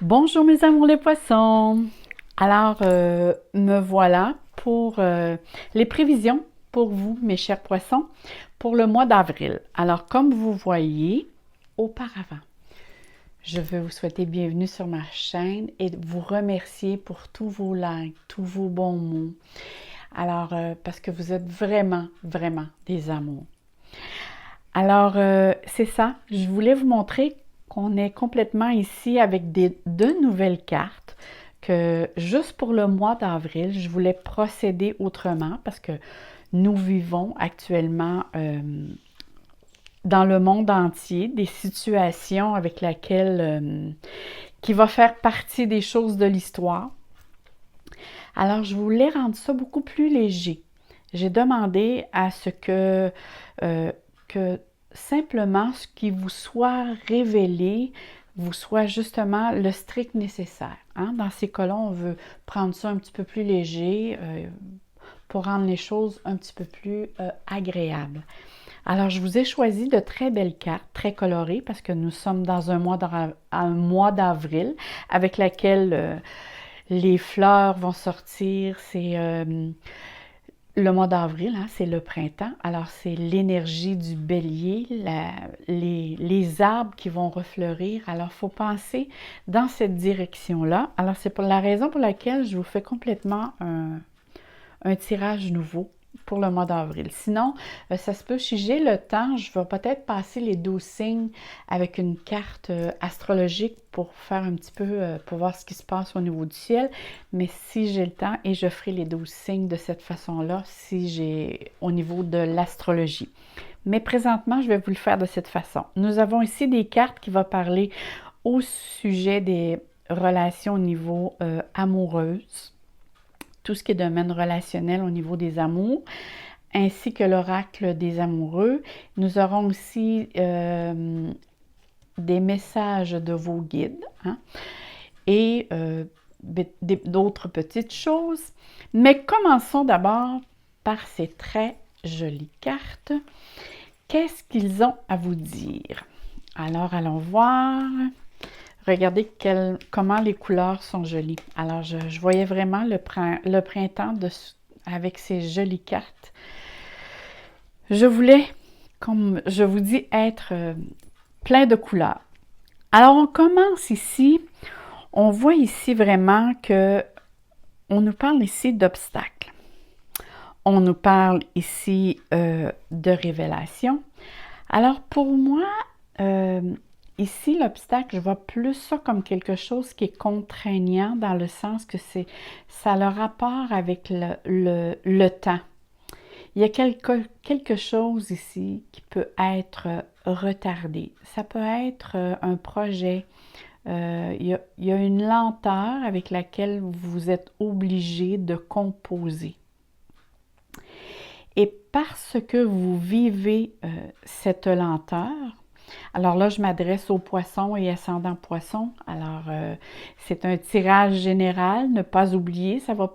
Bonjour mes amours les poissons. Alors, me voilà pour les prévisions pour vous, mes chers poissons, pour le mois d'avril. Alors, comme vous voyez auparavant, je veux vous souhaiter bienvenue sur ma chaîne et vous remercier pour tous vos likes, tous vos bons mots. Alors, parce que vous êtes vraiment, vraiment des amours. Alors, c'est ça. Je voulais vous montrer qu'on est complètement ici avec deux nouvelles cartes que juste pour le mois d'avril, je voulais procéder autrement parce que nous vivons actuellement dans le monde entier des situations avec lesquelles qui va faire partie des choses de l'histoire. Alors, je voulais rendre ça beaucoup plus léger. J'ai demandé à ce que simplement ce qui vous soit révélé vous soit justement le strict nécessaire. Hein? Dans ces cas-là, on veut prendre ça un petit peu plus léger pour rendre les choses un petit peu plus agréables. Alors, je vous ai choisi de très belles cartes, très colorées, parce que nous sommes dans un mois d'avril avec laquelle les fleurs vont sortir. C'est le mois d'avril, hein, c'est le printemps. Alors, c'est l'énergie du bélier, les arbres qui vont refleurir. Alors, il faut penser dans cette direction-là. Alors, c'est pour la raison pour laquelle je vous fais complètement un tirage nouveau pour le mois d'avril. Sinon, ça se peut, si j'ai le temps, je vais peut-être passer les 12 signes avec une carte astrologique pour faire un petit peu, pour voir ce qui se passe au niveau du ciel. Mais si j'ai le temps, et je ferai les 12 signes de cette façon-là, si j'ai au niveau de l'astrologie. Mais présentement, je vais vous le faire de cette façon. Nous avons ici des cartes qui vont parler au sujet des relations au niveau amoureuse, tout ce qui est domaine relationnel au niveau des amours, ainsi que l'oracle des amoureux. Nous aurons aussi des messages de vos guides hein, et d'autres petites choses. Mais commençons d'abord par ces très jolies cartes. Qu'est-ce qu'ils ont à vous dire? Alors, allons voir. Regardez comment les couleurs sont jolies. Alors, je voyais vraiment le printemps avec ces jolies cartes. Je voulais, comme je vous dis, être plein de couleurs. Alors, on commence ici. On voit ici vraiment que on nous parle ici d'obstacles. On nous parle ici de révélation. Alors, pour moi, ici, l'obstacle, je vois plus ça comme quelque chose qui est contraignant dans le sens que ça a le rapport avec le temps. Il y a quelque chose ici qui peut être retardé. Ça peut être un projet. Il y a une lenteur avec laquelle vous êtes obligé de composer. Et parce que vous vivez cette lenteur, alors là, je m'adresse aux poissons et ascendants poissons. Alors, c'est un tirage général, ne pas oublier, ça va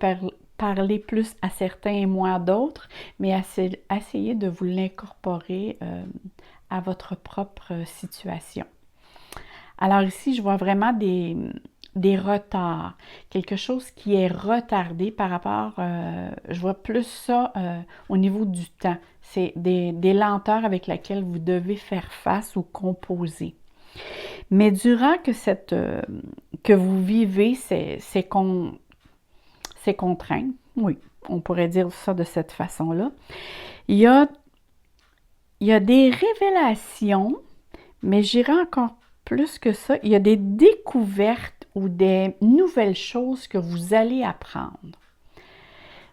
parler plus à certains et moins à d'autres, mais essayez de vous l'incorporer à votre propre situation. Alors ici, je vois vraiment des retards, quelque chose qui est retardé par rapport, je vois plus ça au niveau du temps. C'est des lenteurs avec lesquelles vous devez faire face ou composer. Mais durant que vous vivez ces contraintes, oui, on pourrait dire ça de cette façon-là, il y a, il y a des révélations, mais j'irai encore plus que ça, il y a des découvertes ou des nouvelles choses que vous allez apprendre.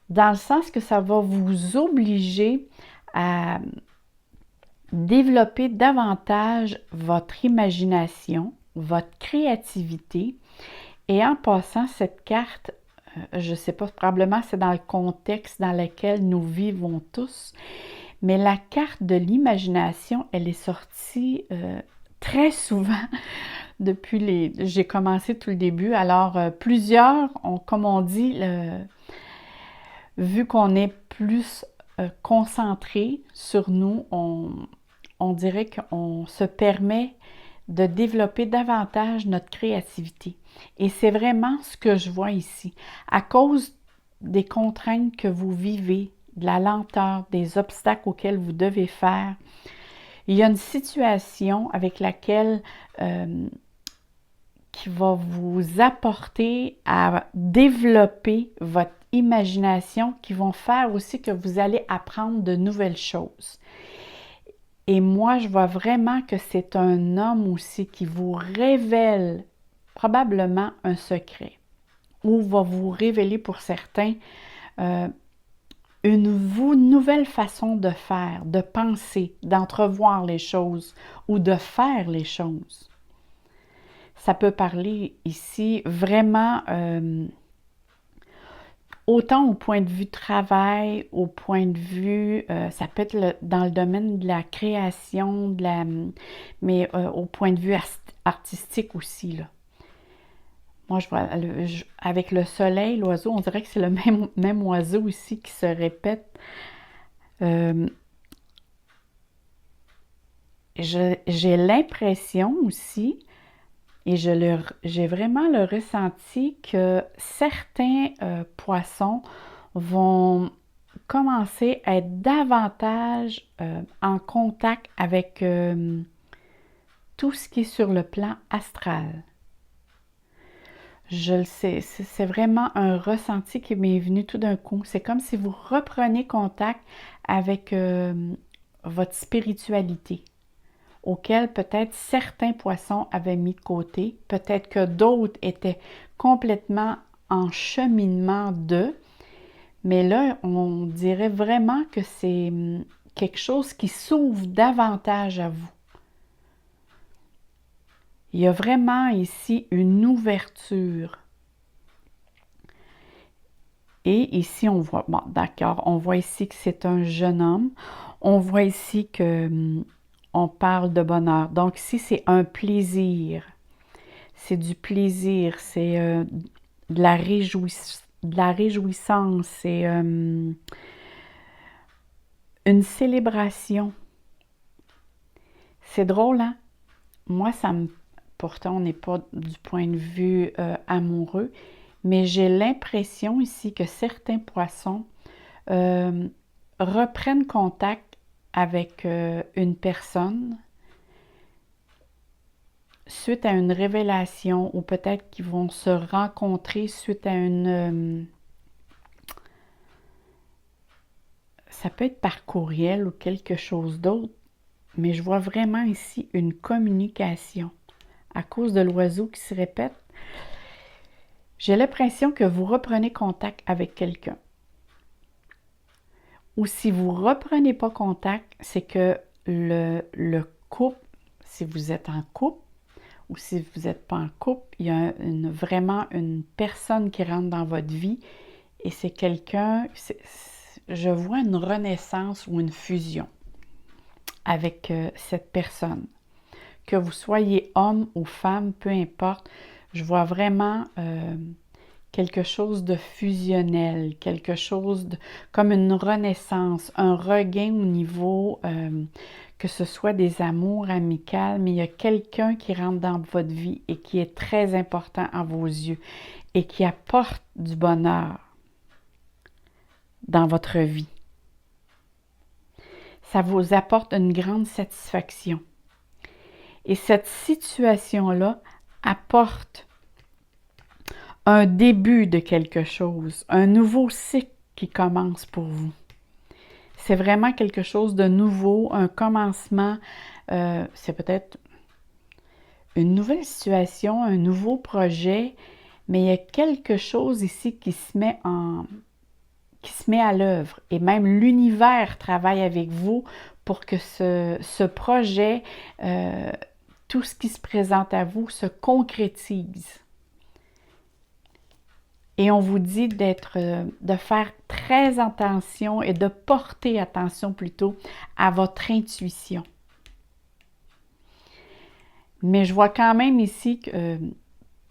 Dans le sens que ça va vous obliger à développer davantage votre imagination, votre créativité. Et en passant, cette carte, je ne sais pas, probablement c'est dans le contexte dans lequel nous vivons tous, mais la carte de l'imagination, elle est sortie très souvent depuis j'ai commencé tout le début. Alors, plusieurs, comme on dit, vu qu'on est plus concentré sur nous, on dirait qu'on se permet de développer davantage notre créativité. Et c'est vraiment ce que je vois ici. À cause des contraintes que vous vivez, de la lenteur, des obstacles auxquels vous devez faire, il y a une situation avec laquelle qui va vous apporter à développer votre imagination, qui vont faire aussi que vous allez apprendre de nouvelles choses. Et moi, je vois vraiment que c'est un homme aussi qui vous révèle probablement un secret, ou va vous révéler pour certains une nouvelle façon de faire, de penser, d'entrevoir les choses ou de faire les choses. Ça peut parler ici vraiment autant au point de vue travail, au point de vue, ça peut être dans le domaine de la création, mais au point de vue artistique aussi, là. Moi, je vois, avec le soleil, l'oiseau, on dirait que c'est le même oiseau ici qui se répète. J'ai l'impression aussi, et j'ai vraiment le ressenti que certains poissons vont commencer à être davantage en contact avec tout ce qui est sur le plan astral. Je le sais, c'est vraiment un ressenti qui m'est venu tout d'un coup. C'est comme si vous reprenez contact avec votre spiritualité, auquel peut-être certains poissons avaient mis de côté, peut-être que d'autres étaient complètement en cheminement d'eux, mais là, on dirait vraiment que c'est quelque chose qui s'ouvre davantage à vous. Il y a vraiment ici une ouverture. Et ici, on voit, bon, d'accord, on voit ici que c'est un jeune homme. On voit ici que on parle de bonheur. Donc ici, c'est un plaisir. C'est du plaisir, c'est de la réjouissance, c'est une célébration. C'est drôle, hein? Moi, pourtant, on n'est pas du point de vue amoureux, mais j'ai l'impression ici que certains poissons reprennent contact avec une personne suite à une révélation, ou peut-être qu'ils vont se rencontrer suite à une... ça peut être par courriel ou quelque chose d'autre, mais je vois vraiment ici une communication. À cause de l'oiseau qui se répète, j'ai l'impression que vous reprenez contact avec quelqu'un. Ou si vous ne reprenez pas contact, c'est que le couple, si vous êtes en couple, ou si vous n'êtes pas en couple, il y a vraiment une personne qui rentre dans votre vie et c'est quelqu'un, je vois une renaissance ou une fusion avec cette personne. Que vous soyez homme ou femme, peu importe, je vois vraiment quelque chose de fusionnel, quelque chose comme une renaissance, un regain au niveau, que ce soit des amours amicales, mais il y a quelqu'un qui rentre dans votre vie et qui est très important à vos yeux et qui apporte du bonheur dans votre vie. Ça vous apporte une grande satisfaction. Et cette situation-là apporte un début de quelque chose, un nouveau cycle qui commence pour vous. C'est vraiment quelque chose de nouveau, un commencement, c'est peut-être une nouvelle situation, un nouveau projet, mais il y a quelque chose ici qui se met à l'œuvre. Et même l'univers travaille avec vous pour que ce projet, tout ce qui se présente à vous, se concrétise. Et on vous dit de faire très attention et de porter attention plutôt à votre intuition. Mais je vois quand même ici que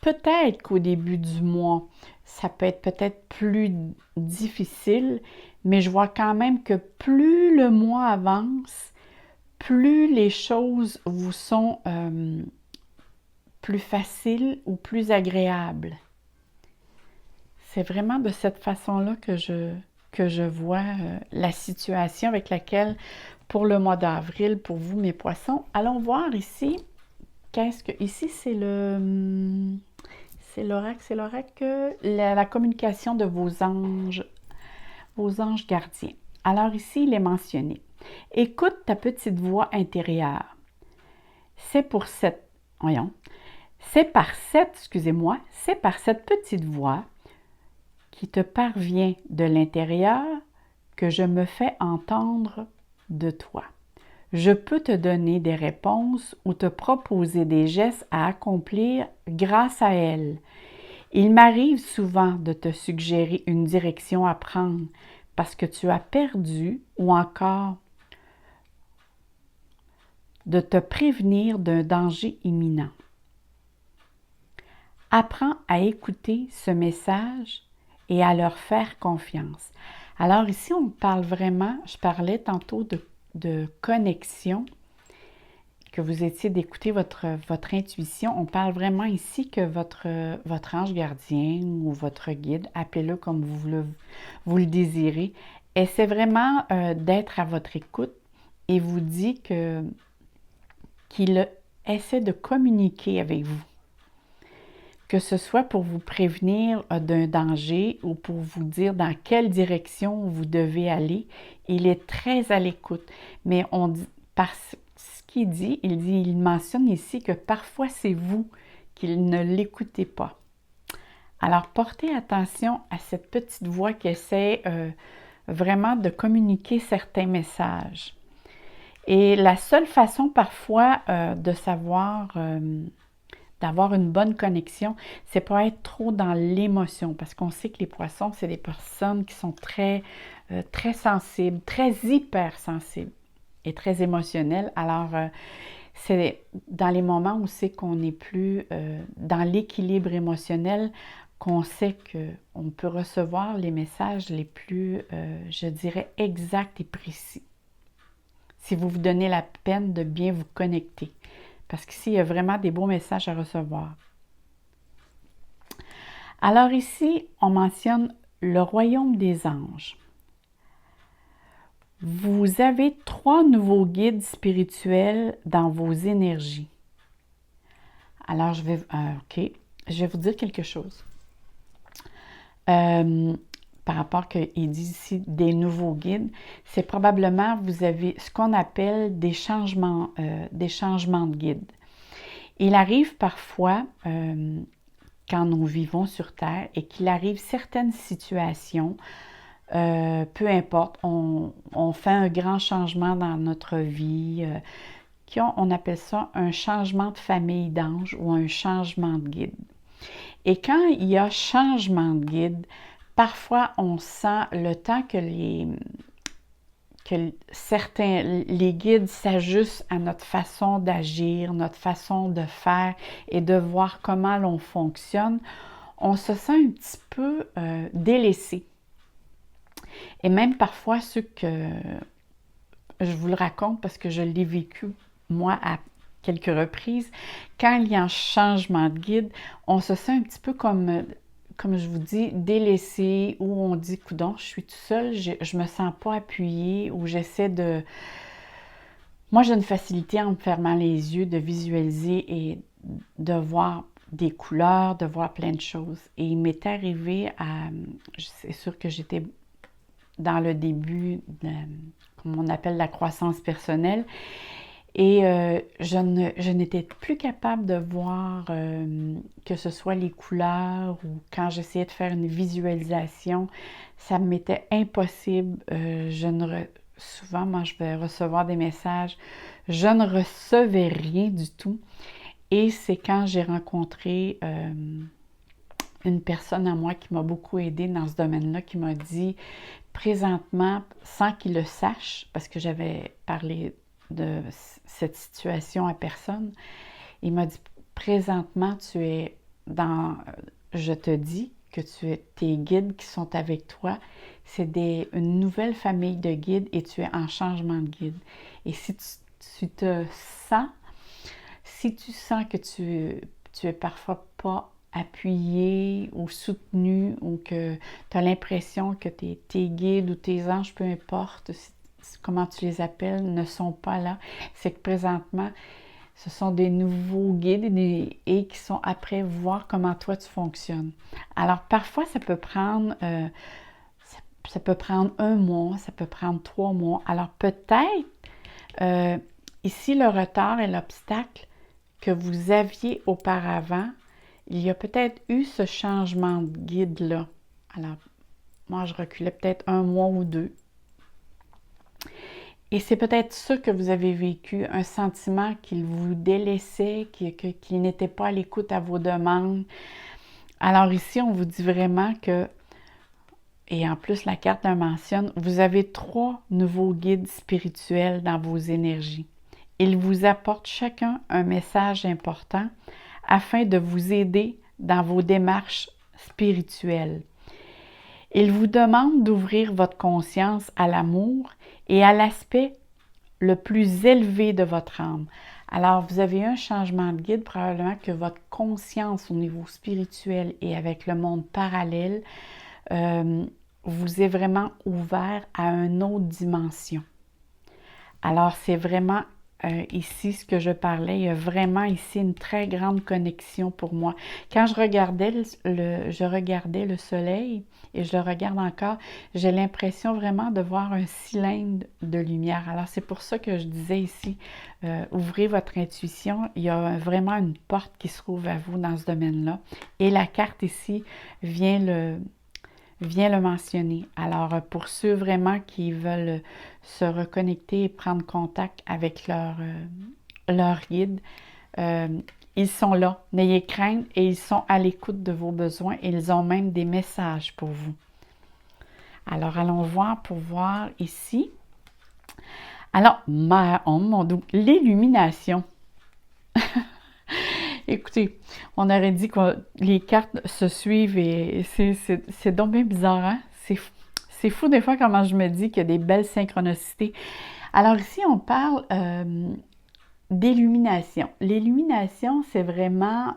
peut-être qu'au début du mois, ça peut être peut-être plus difficile, mais je vois quand même que plus le mois avance, plus les choses vous sont plus facile ou plus agréable. C'est vraiment de cette façon-là que je vois la situation avec laquelle, pour le mois d'avril, pour vous, mes poissons, allons voir ici, qu'est-ce que... Ici, c'est l'oracle, la communication de vos anges gardiens. Alors ici, il est mentionné. Écoute ta petite voix intérieure. C'est par cette petite voix qui te parvient de l'intérieur que je me fais entendre de toi. Je peux te donner des réponses ou te proposer des gestes à accomplir grâce à elle. Il m'arrive souvent de te suggérer une direction à prendre parce que tu as perdu ou encore de te prévenir d'un danger imminent. Apprends à écouter ce message et à leur faire confiance. Alors ici, on parle vraiment, je parlais tantôt de connexion, que vous étiez d'écouter votre intuition. On parle vraiment ici que votre ange gardien ou votre guide, appelez-le comme vous le désirez, essaie vraiment d'être à votre écoute et vous dit qu'il essaie de communiquer avec vous. Que ce soit pour vous prévenir d'un danger ou pour vous dire dans quelle direction vous devez aller, il est très à l'écoute. Mais on dit, par ce qu'il dit, il mentionne ici que parfois c'est vous qui ne l'écoutez pas. Alors portez attention à cette petite voix qui essaie vraiment de communiquer certains messages. Et la seule façon parfois de savoir... d'avoir une bonne connexion, c'est pas être trop dans l'émotion, parce qu'on sait que les poissons, c'est des personnes qui sont très sensibles, très hypersensibles et très émotionnelles. Alors, c'est dans les moments où c'est qu'on n'est plus dans l'équilibre émotionnel qu'on sait qu'on peut recevoir les messages les plus, je dirais, exacts et précis. Si vous vous donnez la peine de bien vous connecter. Parce qu'ici, il y a vraiment des beaux messages à recevoir. Alors ici, on mentionne le royaume des anges. Vous avez 3 nouveaux guides spirituels dans vos énergies. Alors, je vais vous dire quelque chose. Par rapport qu'il dit ici des nouveaux guides, c'est probablement vous avez ce qu'on appelle des changements de guides. Il arrive parfois, quand nous vivons sur Terre et qu'il arrive certaines situations, peu importe, on fait un grand changement dans notre vie, on appelle ça un changement de famille d'anges ou un changement de guide. Et quand il y a changement de guide, parfois, on sent le temps que les guides s'ajustent à notre façon d'agir, notre façon de faire et de voir comment l'on fonctionne, on se sent un petit peu délaissé. Et même parfois, ceux que je vous le raconte parce que je l'ai vécu, moi, à quelques reprises, quand il y a un changement de guide, on se sent un petit peu comme je vous dis, délaissé, où on dit, coudonc, je suis tout seul, je me sens pas appuyée, ou j'essaie de... Moi, j'ai une facilité en me fermant les yeux de visualiser et de voir des couleurs, de voir plein de choses. Et il m'est arrivé à... C'est sûr que j'étais dans le début, comme on appelle la croissance personnelle, et je n'étais plus capable de voir que ce soit les couleurs ou quand j'essayais de faire une visualisation, ça m'était impossible. Souvent, moi, je vais recevoir des messages, je ne recevais rien du tout. Et c'est quand j'ai rencontré une personne à moi qui m'a beaucoup aidée dans ce domaine-là, qui m'a dit présentement, sans qu'il le sache, parce que j'avais parlé de cette situation à personne, il m'a dit présentement tu es je te dis que tes guides qui sont avec toi, c'est une nouvelle famille de guides et tu es en changement de guide. Et si tu sens que tu tu es parfois pas appuyé ou soutenu ou que tu as l'impression que tes guides ou tes anges, peu importe comment tu les appelles, ne sont pas là, c'est que présentement, ce sont des nouveaux guides et qui sont après voir comment toi tu fonctionnes. Alors parfois, ça peut prendre 1 mois, ça peut prendre 3 mois. Alors peut-être, ici, le retard et l'obstacle que vous aviez auparavant, il y a peut-être eu ce changement de guide-là. Alors, moi, je reculais peut-être 1 mois ou 2. Et c'est peut-être ça que vous avez vécu, un sentiment qu'il vous délaissait, qu'il n'était pas à l'écoute à vos demandes. Alors ici, on vous dit vraiment que, et en plus la carte le mentionne, vous avez 3 nouveaux guides spirituels dans vos énergies. Ils vous apportent chacun un message important afin de vous aider dans vos démarches spirituelles. Ils vous demandent d'ouvrir votre conscience à l'amour et à l'aspect le plus élevé de votre âme. Alors, vous avez eu un changement de guide, probablement que votre conscience au niveau spirituel et avec le monde parallèle vous est vraiment ouvert à une autre dimension. Alors, c'est vraiment ici ce que je parlais, il y a vraiment ici une très grande connexion pour moi. Quand je regardais le soleil, et je le regarde encore, j'ai l'impression vraiment de voir un cylindre de lumière. Alors, c'est pour ça que je disais ici, ouvrez votre intuition. Il y a vraiment une porte qui se rouvre à vous dans ce domaine-là. Et la carte ici vient le mentionner. Alors, pour ceux vraiment qui veulent se reconnecter et prendre contact avec leur guide, ils sont là. N'ayez crainte et ils sont à l'écoute de vos besoins et ils ont même des messages pour vous. Alors, allons voir pour voir ici. Alors, mon Dieu, l'illumination. Écoutez, on aurait dit que les cartes se suivent et c'est donc bien bizarre, hein? C'est fou des fois comment je me dis qu'il y a des belles synchronicités. Alors ici, on parle d'illumination. L'illumination, c'est vraiment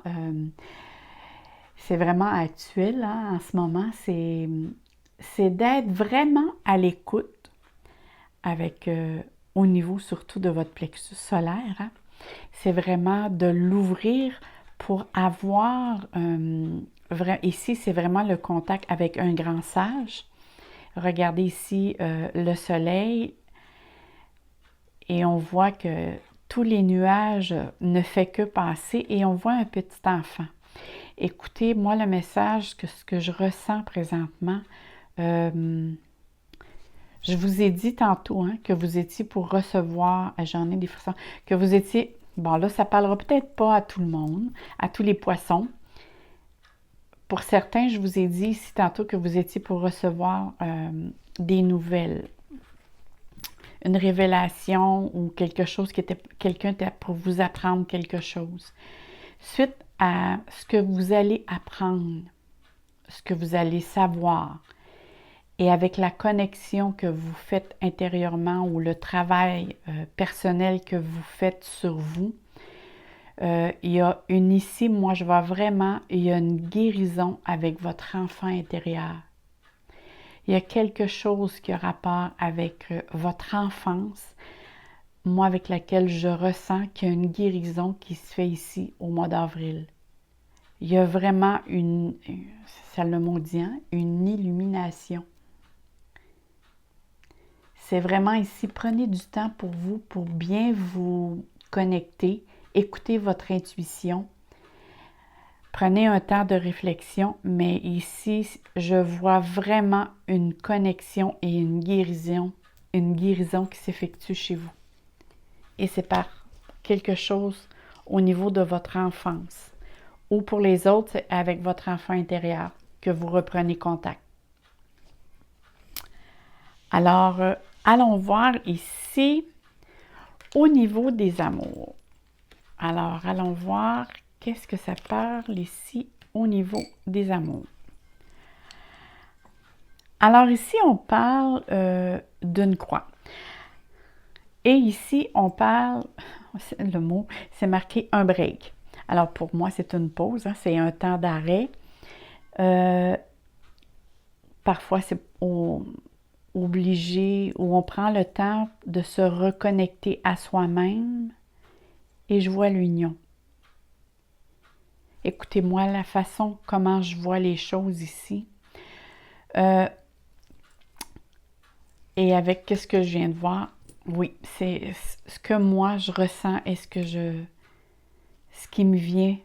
actuel hein, en ce moment. C'est d'être vraiment à l'écoute avec, au niveau surtout de votre plexus solaire. Hein. C'est vraiment de l'ouvrir pour avoir, ici, c'est vraiment le contact avec un grand sage. Regardez ici le soleil et on voit que tous les nuages ne font que passer et on voit un petit enfant. Écoutez, moi, le message, ce que je ressens présentement, je vous ai dit tantôt hein, que vous étiez pour recevoir, j'en ai des frissons, que vous étiez, bon là, ça ne parlera peut-être pas à tout le monde, à tous les poissons. Pour certains, je vous ai dit ici tantôt que vous étiez pour recevoir des nouvelles, une révélation ou quelque chose quelqu'un était pour vous apprendre quelque chose. Suite à ce que vous allez apprendre, ce que vous allez savoir, et avec la connexion que vous faites intérieurement ou le travail personnel que vous faites sur vous, il y a ici, moi je vois vraiment, il y a une guérison avec votre enfant intérieur. Il y a quelque chose qui a rapport avec votre enfance, moi avec laquelle je ressens qu'il y a une guérison qui se fait ici au mois d'avril. Il y a vraiment c'est le mot dit, hein, une illumination. C'est vraiment ici, prenez du temps pour vous, pour bien vous connecter, écoutez votre intuition. Prenez un temps de réflexion, mais ici, je vois vraiment une connexion et une guérison qui s'effectue chez vous. Et c'est par quelque chose au niveau de votre enfance. Ou pour les autres, c'est avec votre enfant intérieur que vous reprenez contact. Alors, allons voir ici au niveau des amours. Alors, allons voir qu'est-ce que ça parle ici au niveau des amours. Alors ici, on parle d'une croix. Et ici, on parle, le mot, c'est marqué un break. Alors pour moi, c'est une pause, hein, c'est un temps d'arrêt. Euh, Parfois, c'est obligé ou on prend le temps de se reconnecter à soi-même et je vois l'union. Écoutez-moi la façon comment je vois les choses ici. Euh, et avec ce que je viens de voir, oui, c'est ce que moi je ressens et ce qui me vient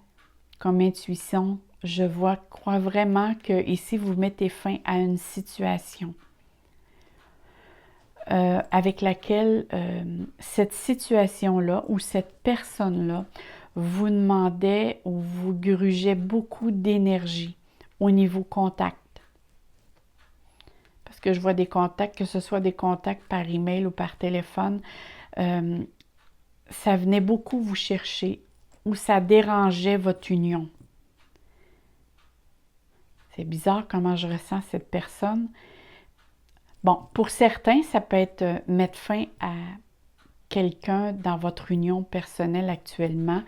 comme intuition. Je crois vraiment que ici vous mettez fin à une situation avec laquelle cette situation-là ou cette personne-là vous demandait ou vous grugeait beaucoup d'énergie au niveau contact. Parce que je vois des contacts, que ce soit des contacts par email ou par téléphone, ça venait beaucoup vous chercher ou ça dérangeait votre union. C'est bizarre comment je ressens cette personne. Bon, pour certains, ça peut être mettre fin à quelqu'un dans votre union personnelle actuellement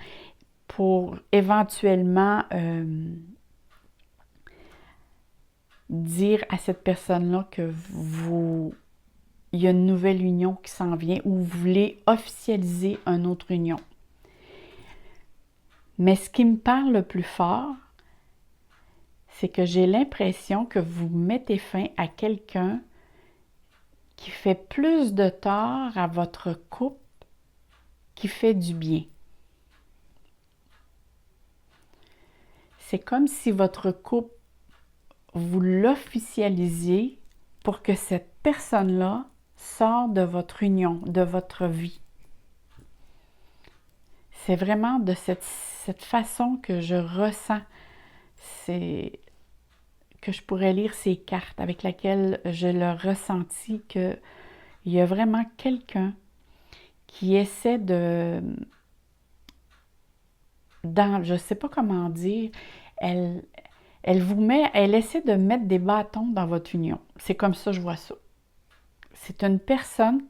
pour éventuellement dire à cette personne-là que il y a une nouvelle union qui s'en vient ou vous voulez officialiser une autre union. Mais ce qui me parle le plus fort, c'est que j'ai l'impression que vous mettez fin à quelqu'un qui fait plus de tort à votre couple qui fait du bien. C'est comme si votre couple, vous l'officialisiez pour que cette personne-là sorte de votre union, de votre vie. C'est vraiment de cette façon que je ressens, c'est que je pourrais lire ces cartes avec lesquelles je le ressenti qu'il y a vraiment quelqu'un qui essaie je ne sais pas comment dire, elle essaie de mettre des bâtons dans votre union. C'est comme ça que je vois ça. C'est une personne,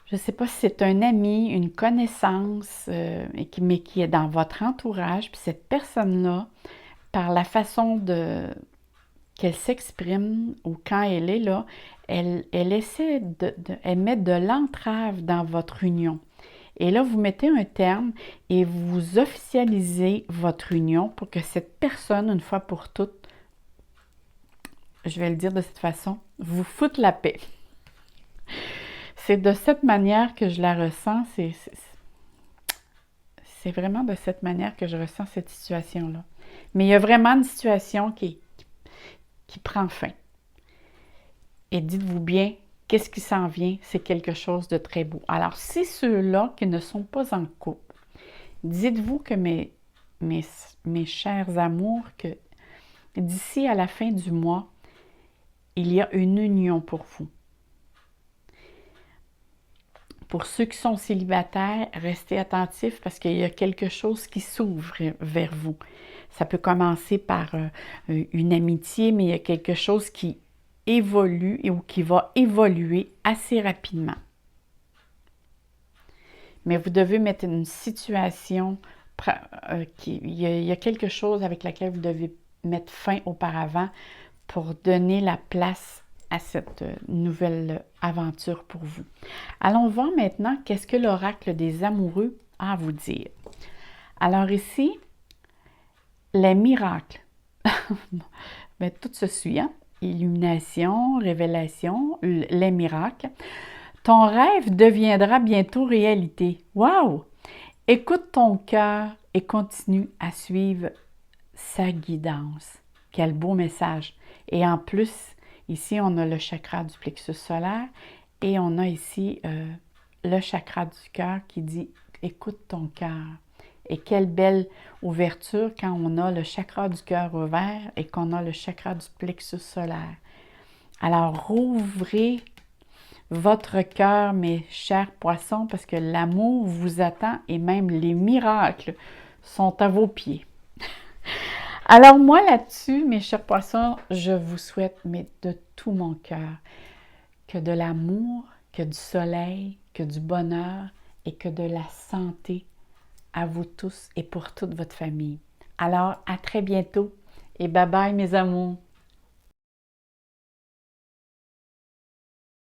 je ne sais pas si c'est un ami, une connaissance, mais qui est dans votre entourage. Puis cette personne-là, par la façon qu'elle s'exprime ou quand elle est là, elle essaie elle met de l'entrave dans votre union. Et là, vous mettez un terme et vous officialisez votre union pour que cette personne, une fois pour toutes, je vais le dire de cette façon, vous foute la paix. C'est de cette manière que je la ressens. C'est vraiment de cette manière que je ressens cette situation-là. Mais il y a vraiment une situation qui prend fin. Et dites-vous bien, qu'est-ce qui s'en vient? C'est quelque chose de très beau. Alors, si ceux-là qui ne sont pas en couple, dites-vous que mes chers amours, que d'ici à la fin du mois, il y a une union pour vous. Pour ceux qui sont célibataires, restez attentifs parce qu'il y a quelque chose qui s'ouvre vers vous. Ça peut commencer par une amitié, mais il y a quelque chose qui évolue ou qui va évoluer assez rapidement. Mais vous devez mettre une situation, il y a quelque chose avec laquelle vous devez mettre fin auparavant pour donner la place à cette nouvelle aventure pour vous. Allons voir maintenant qu'est-ce que l'oracle des amoureux a à vous dire. Alors ici, les miracles. Mais tout se suit, hein? Illumination, révélation, les miracles. Ton rêve deviendra bientôt réalité. Wow! Écoute ton cœur et continue à suivre sa guidance. Quel beau message! Et en plus, ici, on a le chakra du plexus solaire et on a ici le chakra du cœur qui dit « Écoute ton cœur ». Et quelle belle ouverture quand on a le chakra du cœur ouvert et qu'on a le chakra du plexus solaire. Alors, rouvrez votre cœur, mes chers poissons, parce que l'amour vous attend et même les miracles sont à vos pieds. Alors moi là-dessus, mes chers poissons, je vous souhaite, mais de tout mon cœur, que de l'amour, que du soleil, que du bonheur et que de la santé à vous tous et pour toute votre famille. Alors, à très bientôt et bye bye mes amours!